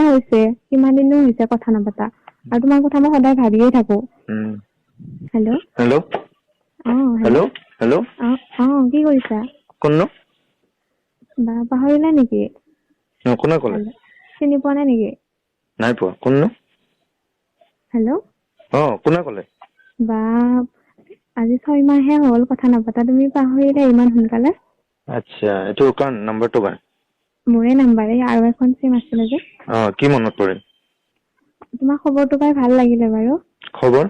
হৈছে কিমান দিনো হৈছে কথা নাপাতা আৰু তোমাৰ কথা মই সদায় ভাবিয়ে থাকো। হেল্ল' হেল্ল' হেল্ল' হেল্ল' কি কৰিছা? কোননো? বা পাহৰিলা নেকি? কোনে ক'লে? চিনি পোৱা নাই নেকি? নাই পোৱা। কোননো? হেল্ল' কোনে ক'লে? বা আজি 6 মাহহে হ'ল কথা নাপাতা, তুমি পাহৰিলা ইমান সোনকালে? আচ্ছা, এইটো কাৰ নাম্বাৰটো কাৰ? মোৰে নাম্বাৰ, আৰু এখন চিম আছিলে যে। কি মনত পৰিল? তোমাৰ খবৰটো পাই ভাল লাগিলে বাৰু। খবৰ?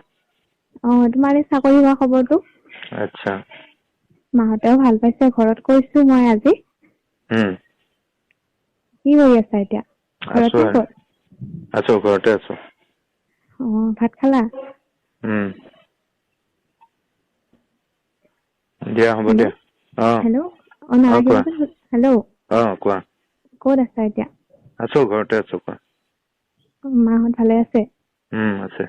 তোমাৰ এই চাকৰি হোৱা খবৰটো। আচ্ছা। মাহঁতেও ভাল পাইছে, ঘৰত কৈছো মই আজি। কি কৰি আছা এতিয়া? ঘৰত আছো নে আৰু ক'ত? আছো, ঘৰতে আছো। ভাত খালা? দিয়া হ'ব হেল্ল' দিয়া। হেল্ল' কোৱা। নাৰাখিবাচোন। হেল্ল' কোৱা। ক'ত আছা এতিয়া? আছো, ঘৰতে আছো। কোৱা। মাহঁত ভালে আছে? আছে।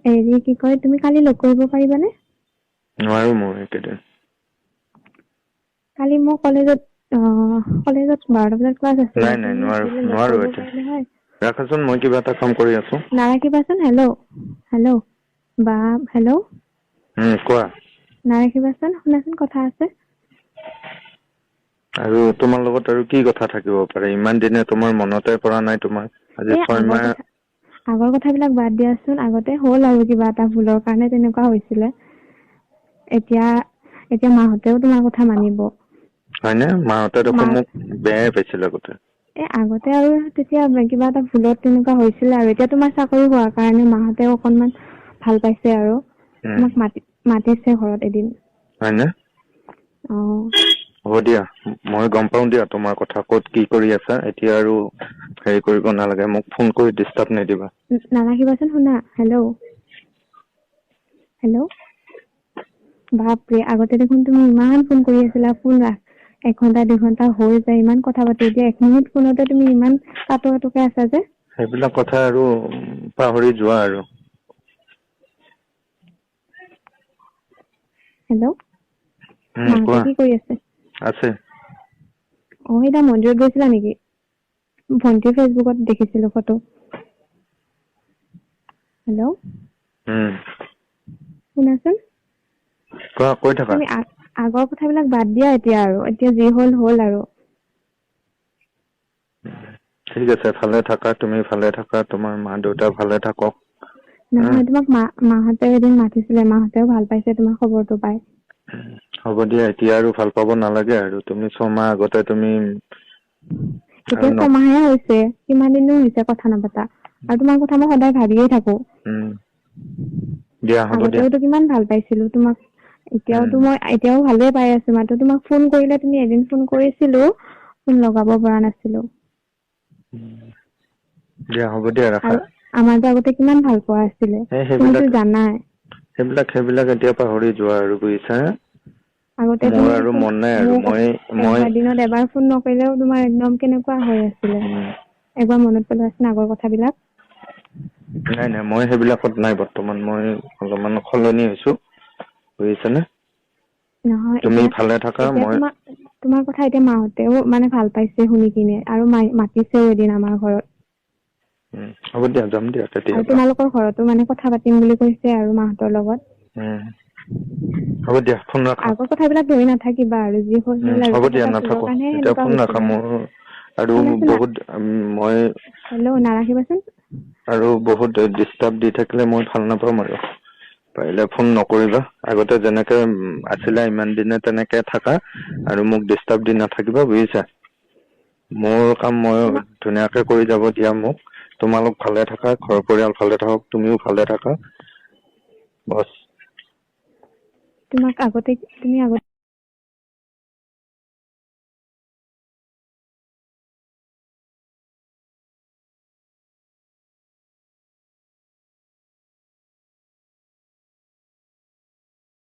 হেৰি কি কয়, তুমি কালি লগ কৰিব পাৰিবানে? নোৱাৰো মই এইকেইদিন। কালি মোৰ কলেজত 12টা বজাত ক্লাছ আছিলে, নাই তুমি নোৱাৰো আহিলে লগ নোৱাৰো কৰিব এতিয়া। পাৰিলে হয়। ৰাখাচোন, মই কিবা এটা কাম কৰি আছো। নাৰাখিবাচোন। হেল্ল' বা হেল্ল'। কোৱা। নাৰাখিবাচোন, শুনাচোন কথা আছে। আৰু তোমাৰ লগত আৰু কি কথা থাকিব পাৰে? ইমান দিনে তোমাৰ মনতে পৰা নাই তোমাৰ। আজি 6 মাহ। আগৰ কথাবিলাক বাদ দিয়াচোন। আগতে হ'ল আৰু কিবা এটা ভুলৰ কাৰণে তেনেকুৱা হৈছিলে। এতিয়া মাহঁতেও তোমাৰ কথা মানিব। হয়নে? মাহঁতে দেখোন মোক বেয়াই পাইছিল আগতে। আগতে আৰু তেতিয়া কিবা এটা ভুলত তেনেকুৱা হৈছিলে, আৰু এতিয়া তোমাৰ চাকৰি হোৱাৰ কাৰণে মাহঁতেও অকনমান ভাল পাইছে আৰু তোমাক মাতিছে ঘৰত এদিন। হয়নে? হ'ব দিয়া, মই গম পাও দিয়া তোমাৰ কথা, ক'ত কি কৰি আছা। এতিয়া আৰু হেৰি কৰিব নালাগে, মোক ফোন কৰি ডিষ্টাৰ্ব নিদিবা। নাৰাখিবাচোন। শুনা। হেল্ল'। বাপৰে, আগতে দেখোন তুমি ইমান ফোন কৰি আছিলা। ফোন 1-2 ঘন্টা হৈ যায়, ইমান কথা পাতো। এতিয়া 1 মিনিট ফোনতে তুমি ইমান কাটোকে আছা যে? সেইবিলাক কথা আৰু পাহৰি যোৱা আৰু। হেল্ল'। মাহঁতে কোৱা। কি কৰি আছে? আছে। এতিয়া মন্দিৰত গৈছিলা নেকি? ভন্টিৰ ফেচবুকত দেখিছিলো ফটো। হেল্ল'। শুনাচোন। কোৱা, কৈ থাকা। তুমি আগৰ কথাবিলাক বাদ দিয়া এতিয়া, আৰু এতিয়া যি হ'ল আৰু। ঠিক আছে, ভালে থাকা, তুমি ভালে থাকা, তোমাৰ মা-দেউতা ভালে থাকক। নহয়, তোমাক মাহঁতে এদিন মাতিছিলে, মাহঁতেও ভাল পাইছে তোমাৰ খবৰটো পাই। হ'ব দিয়া, এতিয়া আৰু ভাল পাব নালাগে আৰু। তুমি 6 মাহ আগতে তুমি এতিয়া 6 মাহে হৈছে, কিমান দিনো হৈছে কথা নাপাতা। আৰু তোমাৰ কথা মই সদায় ভাবিয়ে থাকো। দিয়া হ'ব দিয়া। আগতেওতো কিমান ভাল পাইছিলো তোমাক। এতিয়াও ভালে পাই আছো, মাত্ৰ তোমাক ফোন কৰিলে তুমি এদিন ফোন কৰিছিলো, ফোন লগাব পৰা নাছিলো। দিয়া হ'ব দিয়া, ৰাখা। আৰু আমাৰতো আগতে কিমান ভাল পোৱা আছিলে, তুমিতো জানাই। সেইবিলাক এতিয়া পাহৰি যোৱা আৰু, বুজিছা। আগতে মোৰ তুমি আৰু মন নাই আৰু মোক মই দিনত এবাৰ ফোন নকৰিলেও তোমাৰ একদম কেনেকুৱা হৈ আছিলে। একবাৰ মনত পেলোৱাচোন আগৰ কথাবিলাক। নাই, মই সেইবিলাকত নাই বৰ্তমান। মই অলপমান সলনি হৈছো, বুজিছানে। নহয়, তুমি ভালে থাকা। এতিয়া মই তোমাৰ কথা এতিয়া মাহঁতেও মানে ভাল পাইছে শুনি কিনে, আৰু মাতিছেও এদিন আমাৰ ঘৰত। হ'ব দিয়া, যাম দিয়া আৰু কেতিয়াবা। তোমালোকৰ ঘৰতো মানে কথা পাতিম বুলি কৈছে আৰু মাহঁতৰ লগত। হ'ব দিয়া, ফোন ৰাখা। আগৰ কথাবিলাক ধৰি নাথাকিবা আৰু, যি হ'ল আৰু হ'ব কিবা দিয়া, এটা ভুলৰ নাথাকো কাৰণে এতিয়া। এনেকুৱা ফোন ৰাখা। হৈছিলে। মোৰ আৰু শুনাচোন বহুত মই হেল্ল', নাৰাখিবাচোন। আৰু বহুত ডিষ্টাৰ্ব দি থাকিলে মই ভাল নাপাম আৰু। পাৰিলে ফোন নকৰিবা। আগতে যেনেকে আছিলা ইমান দিনে তেনেকে থাকা, আৰু মোক ডিষ্টাৰ্ব দি নাথাকিবা, বুজিছা। মোৰ কাম মই তোমাক ধুনীয়াকে কৰি যাব দিয়া মোক। তোমালোক ভালে থাকা, ঘৰ পৰিয়াল ভালে থাকক, তুমিও ভালে থাকা, বছ। তুমি আগতে